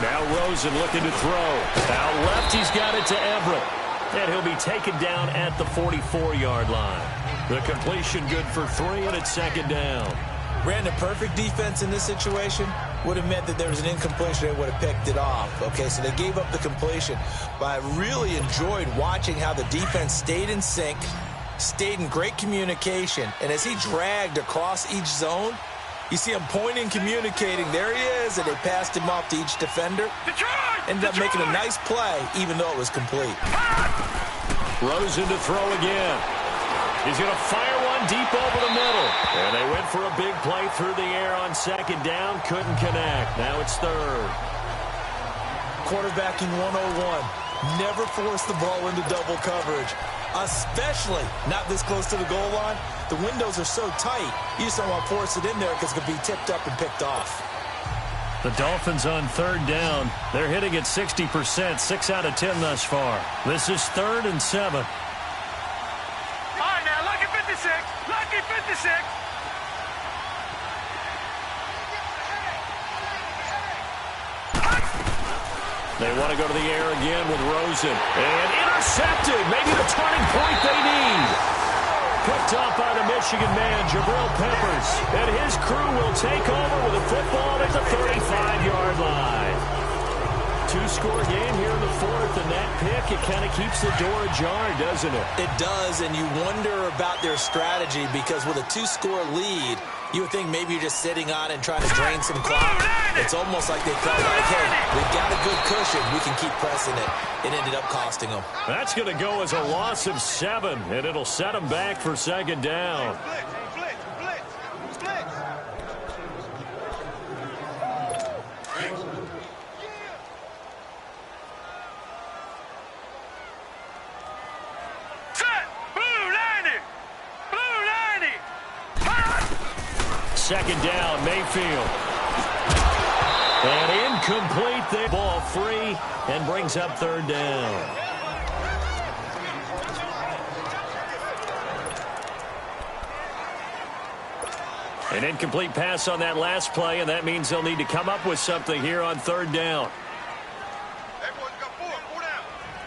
Now Rosen looking to throw. Out left, he's got it to Everett. And he'll be taken down at the 44-yard line. The completion good for 3, and it's second down. Brandon, perfect defense in this situation would have meant that there was an incompletion. They would have picked it off. Okay, so they gave up the completion. But I really enjoyed watching how the defense stayed in sync, stayed in great communication. And as he dragged across each zone, you see him pointing, communicating. There he is, and they passed him off to each defender. Ended up making a nice play, even though it was complete. Rosen to throw again. He's going to fire one deep over the middle. And they went for a big play through the air on second down. Couldn't connect. Now it's 3rd. Quarterbacking 101. Never force the ball into double coverage, especially not this close to the goal line. The windows are so tight, you just don't want to force it in there because it could be tipped up and picked off. The Dolphins on third down. They're hitting at 60%, 6 out of 10 thus far. This is 3rd and 7. Lucky 56. They want to go to the air again with Rosen. And intercepted. Maybe the turning point they need. Picked up by the Michigan man, Jabril Peppers. And his crew will take over with a football at the 35-yard line. Two-score game here in the fourth, and that pick, it kind of keeps the door ajar, doesn't it? It does, and you wonder about their strategy because with a two-score lead, you would think maybe you're just sitting on it and trying to drain some clock. It's almost like they felt like, hey, we've got a good cushion. We can keep pressing it. It ended up costing them. That's going to go as a loss of 7, and it'll set them back for second down. Second down, Mayfield. And incomplete there. Ball free and brings up third down. An incomplete pass on that last play, and that means they'll need to come up with something here on third down.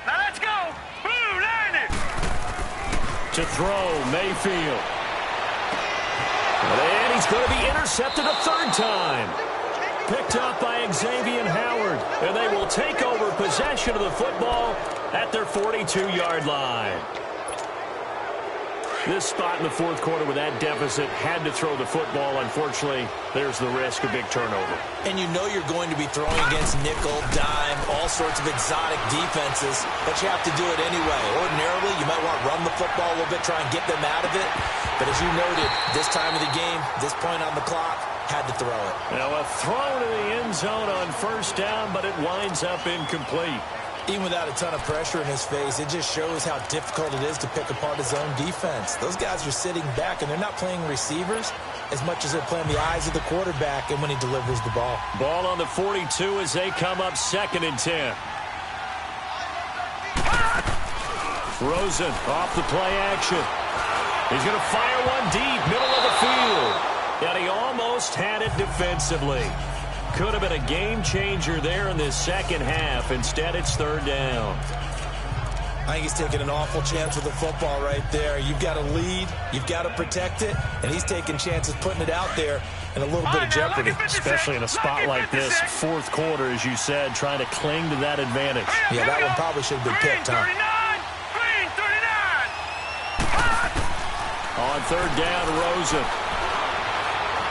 Now let's go. Blue line it. To throw, Mayfield. And he's going to be intercepted a third time. Picked up by Xavier Howard. And they will take over possession of the football at their 42-yard line. This spot in the fourth quarter with that deficit had to throw the football. Unfortunately, there's the risk of big turnover. And you know you're going to be throwing against nickel, dime, all sorts of exotic defenses, but you have to do it anyway. Ordinarily, you might want to run the football a little bit, try and get them out of it. But as you noted, this time of the game, this point on the clock, had to throw it. Now a throw to the end zone on first down, but it winds up incomplete. Even without a ton of pressure in his face, it just shows how difficult it is to pick apart his own defense. Those guys are sitting back, and they're not playing receivers as much as they're playing the eyes of the quarterback and when he delivers the ball. Ball on the 42 as they come up 2nd and 10. Rosen off the play action. He's going to fire one deep, middle of the field. And he almost had it defensively. Could have been a game changer there in this second half. Instead, it's third down. I think he's taking an awful chance with the football right there. You've got to lead. You've got to protect it. And he's taking chances putting it out there in a little bit of jeopardy. Especially in a spot like this, fourth quarter, as you said, trying to cling to that advantage. Yeah, that one probably should have been picked, huh? On third down, Rosen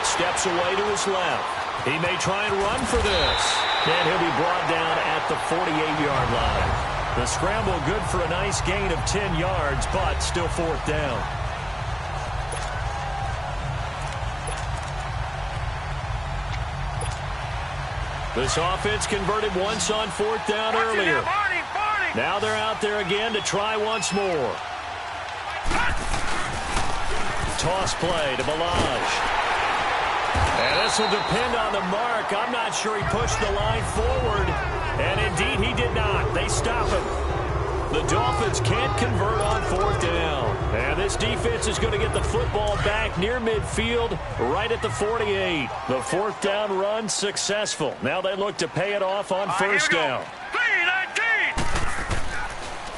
steps away to his left. He may try and run for this. And he'll be brought down at the 48-yard line. The scramble good for a nice gain of 10 yards, but still fourth down. This offense converted once on fourth down earlier. Now they're out there again to try once more. Toss play to Balaj. And this will depend on the mark. I'm not sure he pushed the line forward. And indeed, he did not. They stop him. The Dolphins can't convert on fourth down. And this defense is going to get the football back near midfield, right at the 48. The fourth down run successful. Now they look to pay it off on first down.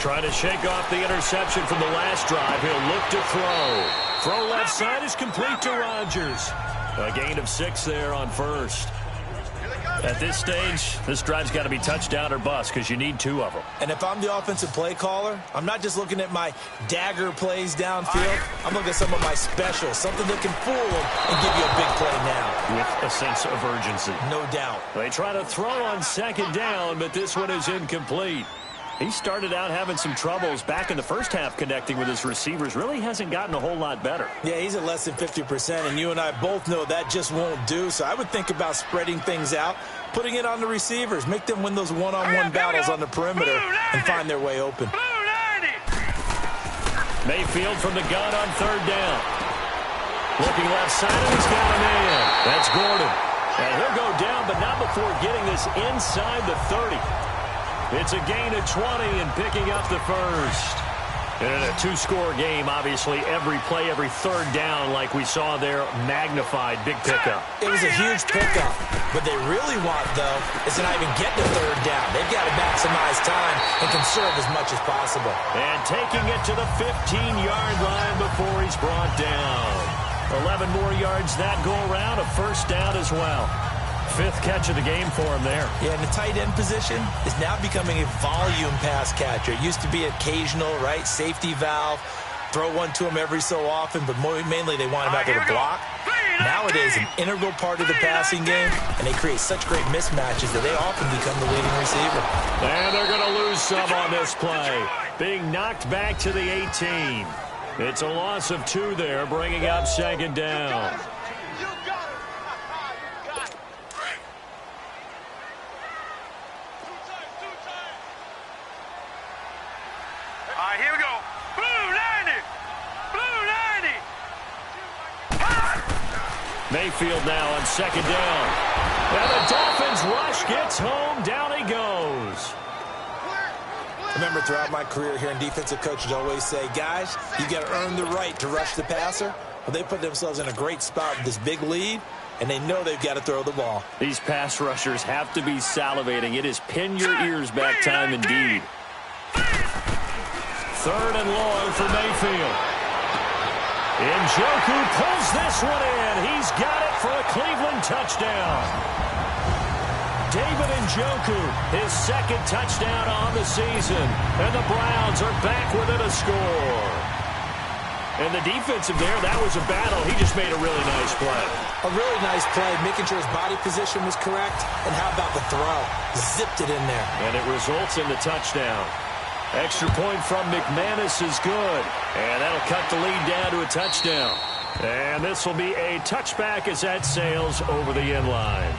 Trying to shake off the interception from the last drive. He'll look to throw. Throw left side is complete to Rodgers. A gain of 6 there on first. At this stage, this drive's got to be touchdown or bust because you need 2 of them. And if I'm the offensive play caller, I'm not just looking at my dagger plays downfield. I'm looking at some of my specials, something that can fool them and give you a big play now. With a sense of urgency. No doubt. They try to throw on second down, but this one is incomplete. He started out having some troubles back in the first half connecting with his receivers. Really hasn't gotten a whole lot better. Yeah, he's at less than 50%, and you and I both know that just won't do. So I would think about spreading things out, putting it on the receivers, make them win those one-on-one battles on the perimeter and find their way open. Mayfield from the gun on third down. Looking left side, and he's got a man. That's Gordon. And he'll go down, but not before getting this inside the 30. It's a gain of 20 and picking up the first. And in a two-score game, obviously, every play, every third down, like we saw there, magnified, big pickup. It was a huge pickup. What they really want, though, is to not even get to third down. They've got to maximize time and conserve as much as possible. And taking it to the 15-yard line before he's brought down. 11 more yards that go around, a first down as well. Fifth catch of the game for him there. Yeah, and the tight end position is now becoming a volume pass catcher. It used to be occasional, right? Safety valve. Throw one to him every so often, but mainly they want him out there to block. Nowadays, an integral part of the passing game, and they create such great mismatches that they often become the leading receiver. And they're going to lose some on this play. Being knocked back to the 18. It's a loss of 2 there, bringing up second down. Here we go. Blue 90. Blue 90. Mayfield now on second down. And the Dolphins rush gets home. Down he goes. I remember throughout my career here, defensive coaches always say, guys, you got to earn the right to rush the passer. Well, they put themselves in a great spot with this big lead, and they know they've got to throw the ball. These pass rushers have to be salivating. It is pin your ears back time indeed. Third and long for Mayfield. Njoku pulls this one in. He's got it for a Cleveland touchdown. David Njoku, his second touchdown on the season. And the Browns are back within a score. And the defensive there, that was a battle. He just made a really nice play. A really nice play, making sure his body position was correct. And how about the throw? Zipped it in there. And it results in the touchdown. Extra point from McManus is good. And that'll cut the lead down to a touchdown. And this will be a touchback as that sails over the end line.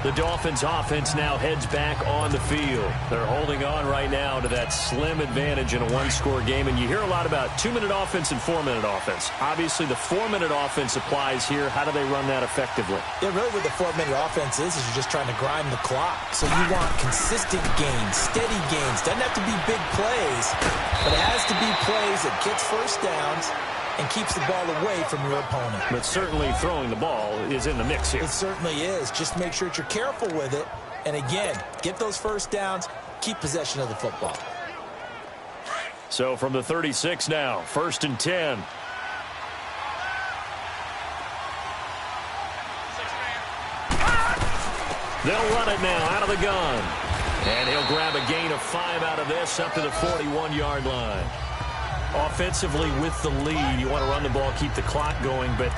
The Dolphins offense now heads back on the field. They're holding on right now to that slim advantage in a one-score game. And you hear a lot about 2-minute offense and 4-minute offense. Obviously, the 4-minute offense applies here. How do they run that effectively? Yeah, really what the 4-minute offense is you're just trying to grind the clock. So you want consistent gains, steady gains. Doesn't have to be big plays, but it has to be plays that gets first downs and keeps the ball away from your opponent. But certainly throwing the ball is in the mix here. It certainly is. Just make sure that you're careful with it. And again, get those first downs, keep possession of the football. So from the 36 now, 1st and 10. They'll run it now out of the gun. And he'll grab a gain of 5 out of this up to the 41-yard line. Offensively with the lead, you want to run the ball, keep the clock going, but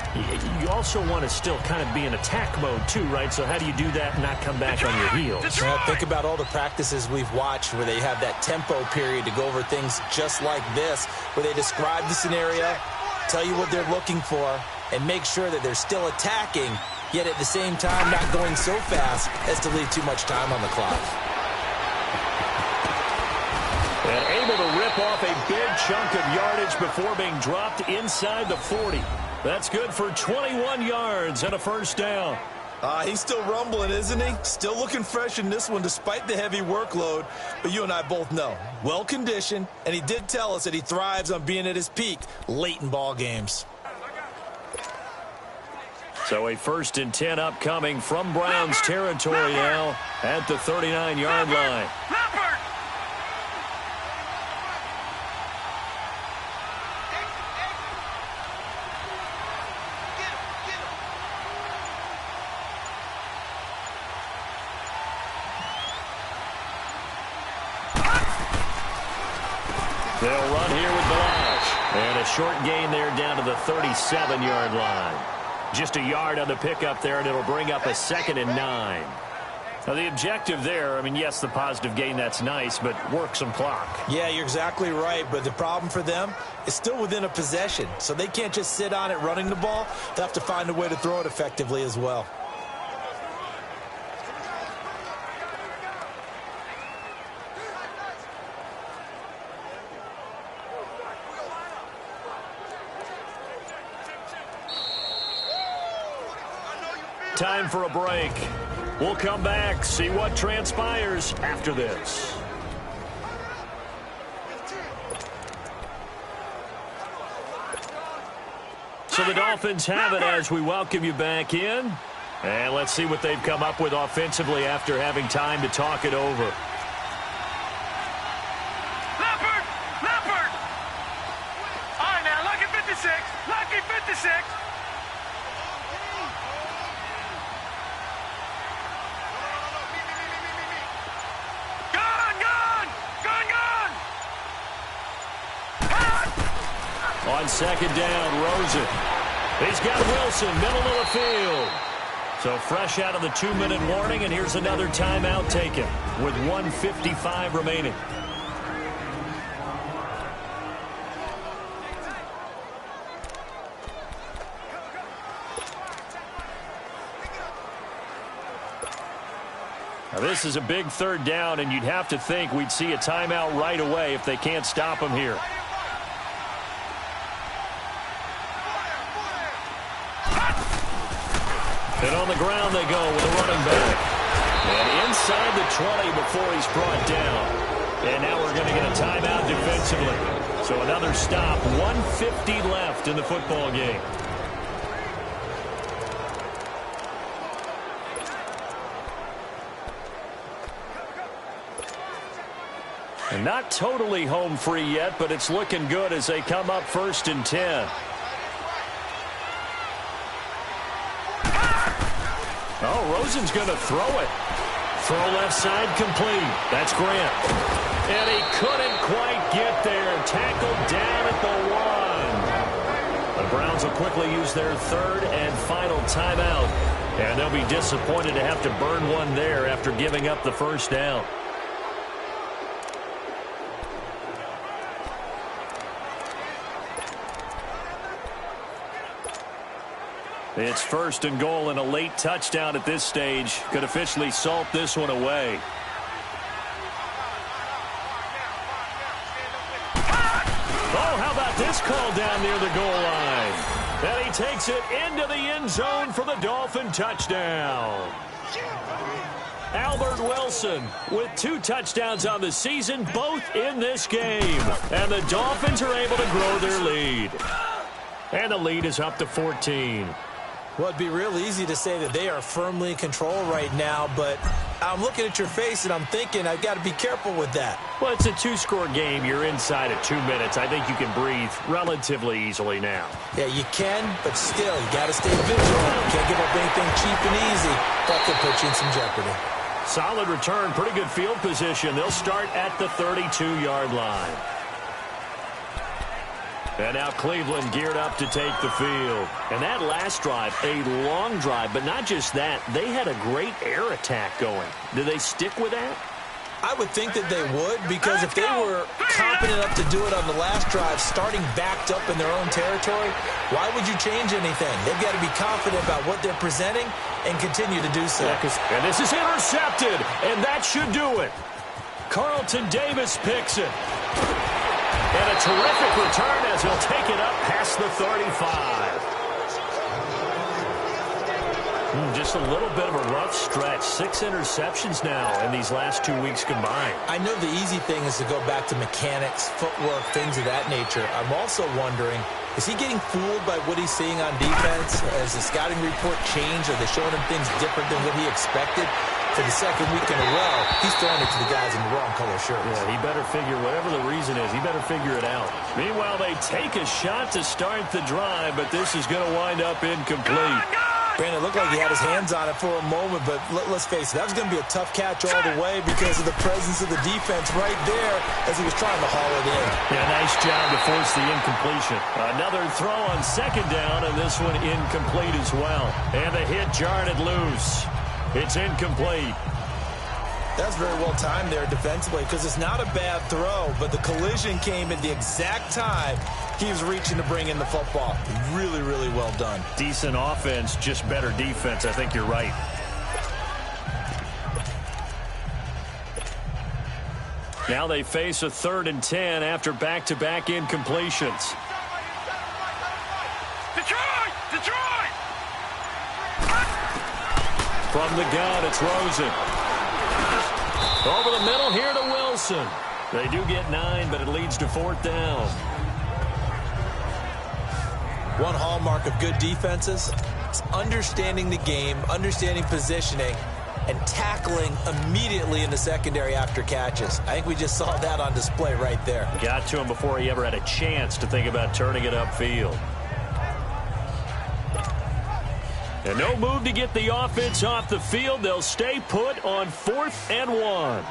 you also want to still kind of be in attack mode too, right? So how do you do that and not come back on your heels? Well, think about all the practices we've watched where they have that tempo period to go over things just like this, where they describe the scenario, tell you what they're looking for, and make sure that they're still attacking, yet at the same time not going so fast as to leave too much time on the clock. And able to rip off a big chunk of yardage before being dropped inside the 40. That's good for 21 yards and a first down. He's still rumbling, isn't he? Still looking fresh in this one despite the heavy workload. But you and I both know, well-conditioned, and he did tell us that he thrives on being at his peak late in ball games. So a 1st and 10 upcoming from Browns territory now at the 39-yard line. They'll run here with Balazs. And a short gain there down to the 37-yard line. Just a yard on the pickup there, and it'll bring up a 2nd and 9. Now, the objective there, I mean, yes, the positive gain, that's nice, but work some clock. Yeah, you're exactly right, but the problem for them is still within a possession. So they can't just sit on it running the ball. They have to find a way to throw it effectively as well. Time for a break. We'll come back, see what transpires after this. So the Dolphins have it as we welcome you back in. And let's see what they've come up with offensively after having time to talk it over. Leopard! All right, now, lucky 56. Lucky 56. On second down, Rosen. He's got Wilson, middle of the field. So fresh out of the 2-minute warning, and here's another timeout taken with 1:55 remaining. Now this is a big third down, and you'd have to think we'd see a timeout right away if they can't stop him here. And on the ground they go with a running back. And inside the 20 before he's brought down. And now we're going to get a timeout defensively. So another stop, 1:50 left in the football game. And not totally home free yet, but it's looking good as they come up 1st and 10. Oh, Rosen's going to throw it. Throw left side complete. That's Grant. And he couldn't quite get there. Tackled down at the 1. The Browns will quickly use their third and final timeout. And they'll be disappointed to have to burn one there after giving up the first down. It's 1st and goal, and a late touchdown at this stage could officially salt this one away. Oh, how about this call down near the goal line? And he takes it into the end zone for the Dolphin touchdown. Albert Wilson with 2 touchdowns on the season, both in this game. And the Dolphins are able to grow their lead. And the lead is up to 14. Well, it'd be real easy to say that they are firmly in control right now, but I'm looking at your face and I'm thinking I've got to be careful with that. Well, it's a 2-score game. You're inside of 2 minutes. I think you can breathe relatively easily now. Yeah, you can, but still, you got to stay vigilant. Can't give up anything cheap and easy. That could put you in some jeopardy. Solid return, pretty good field position. They'll start at the 32-yard line. And now Cleveland geared up to take the field. And that last drive, a long drive, but not just that. They had a great air attack going. Do they stick with that? I would think that they would, because if they were competent enough to do it on the last drive, starting backed up in their own territory, why would you change anything? They've got to be confident about what they're presenting and continue to do so. And this is intercepted, and that should do it. Carlton Davis picks it. And a terrific return as he'll take it up past the 35. Just a little bit of a rough stretch. 6 interceptions now in these last 2 weeks combined. I know the easy thing is to go back to mechanics, footwork, things of that nature. I'm also wondering, is he getting fooled by what he's seeing on defense? Has the scouting report changed? Are they showing him things different than what he expected? For the second week in a row, he's throwing it to the guys in the wrong color shirts. Yeah, he better figure, whatever the reason is, he better figure it out. Meanwhile, they take a shot to start the drive, but this is going to wind up incomplete. Brandon, it looked like he had his hands on it for a moment, but let's face it, that was going to be a tough catch all the way because of the presence of the defense right there as he was trying to haul it in. Yeah, nice job to force the incompletion. Another throw on second down, and this one incomplete as well. And the hit jarred it loose. It's incomplete. That's very well timed there defensively because it's not a bad throw, but the collision came at the exact time he was reaching to bring in the football. Really, really well done. Decent offense, just better defense. I think you're right. Now they face a 3rd and 10 after back-to-back incompletions. Detroit! From the gun, it's Rosen. Over the middle here to Wilson. They do get 9, but it leads to 4th down. One hallmark of good defenses is understanding the game, understanding positioning, and tackling immediately in the secondary after catches. I think we just saw that on display right there. Got to him before he ever had a chance to think about turning it upfield. And no move to get the offense off the field. They'll stay put on 4th and 1.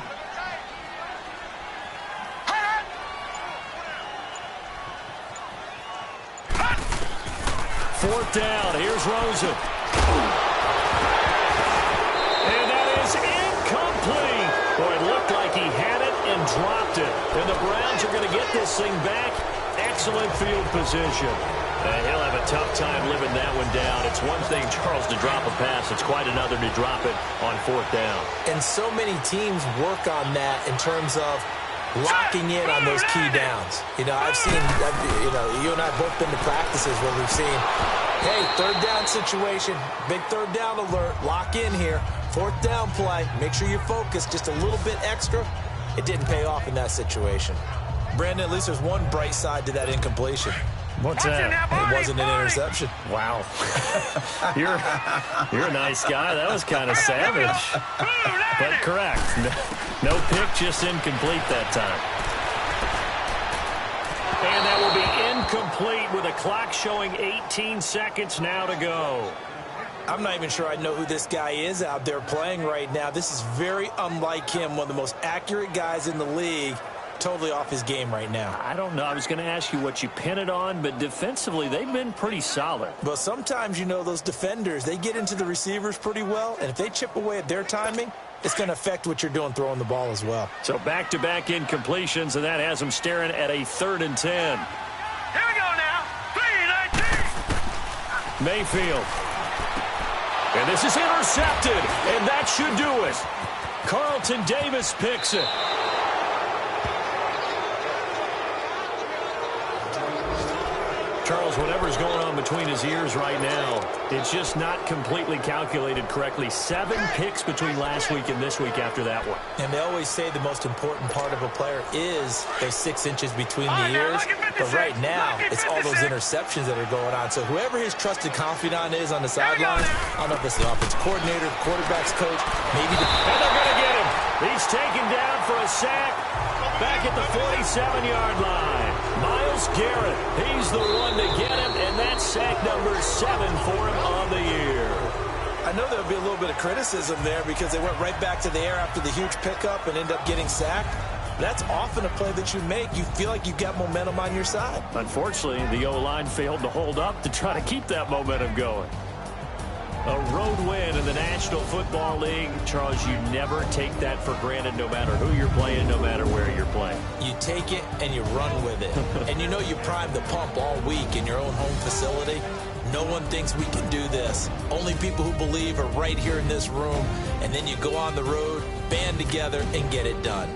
Fourth down. Here's Rosen. And that is incomplete. Boy, it looked like he had it and dropped it. And the Browns are going to get this thing back. Excellent field position. He'll have a tough time living that one down. It's one thing, Charles, to drop a pass. It's quite another to drop it on 4th down. And so many teams work on that in terms of locking in on those key downs. You know, I've seen, you and I have both been to practices where we've seen, hey, 3rd down situation, big 3rd down alert, lock in here, 4th down play, make sure you focus just a little bit extra. It didn't pay off in that situation. Brandon, at least there's one bright side to that incompletion. What's that? It wasn't an interception. Wow. You're a nice guy. That was kind of savage. But correct. No pick, just incomplete that time. And that will be incomplete with a clock showing 18 seconds now to go. I'm not even sure I know who this guy is out there playing right now. This is very unlike him, one of the most accurate guys in the league. Totally off his game right now. I don't know. I was going to ask you what you pin it on, but defensively, they've been pretty solid. Well, sometimes, you know, those defenders, they get into the receivers pretty well, and if they chip away at their timing, it's going to affect what you're doing throwing the ball as well. So back-to-back incompletions, and that has them staring at a 3rd and 10. Here we go now. 3-19. Mayfield. And this is intercepted, and that should do it. Carlton Davis picks it. Charles, whatever's going on between his ears right now, it's just not completely calculated correctly. 7 picks between last week and this week after that one. And they always say the most important part of a player is those 6 inches between the ears. But right now, it's all those interceptions that are going on. So whoever his trusted confidant is on the sideline, I don't know if it's the offensive coordinator, the quarterback's coach, maybe the... And they're going to get him. He's taken down for a sack back at the 47-yard line. Myles Garrett, he's the one to get him, and that's sack number 7 for him on the year. I know there'll be a little bit of criticism there because they went right back to the air after the huge pickup and end up getting sacked. That's often a play that you make. You feel like you've got momentum on your side. Unfortunately, the O-line failed to hold up to try to keep that momentum going. A road win in the National Football League. Charles, you never take that for granted no matter who you're playing, no matter where you're playing. You take it and you run with it. And you know you primed the pump all week in your own home facility. No one thinks we can do this. Only people who believe are right here in this room. And then you go on the road, band together, and get it done.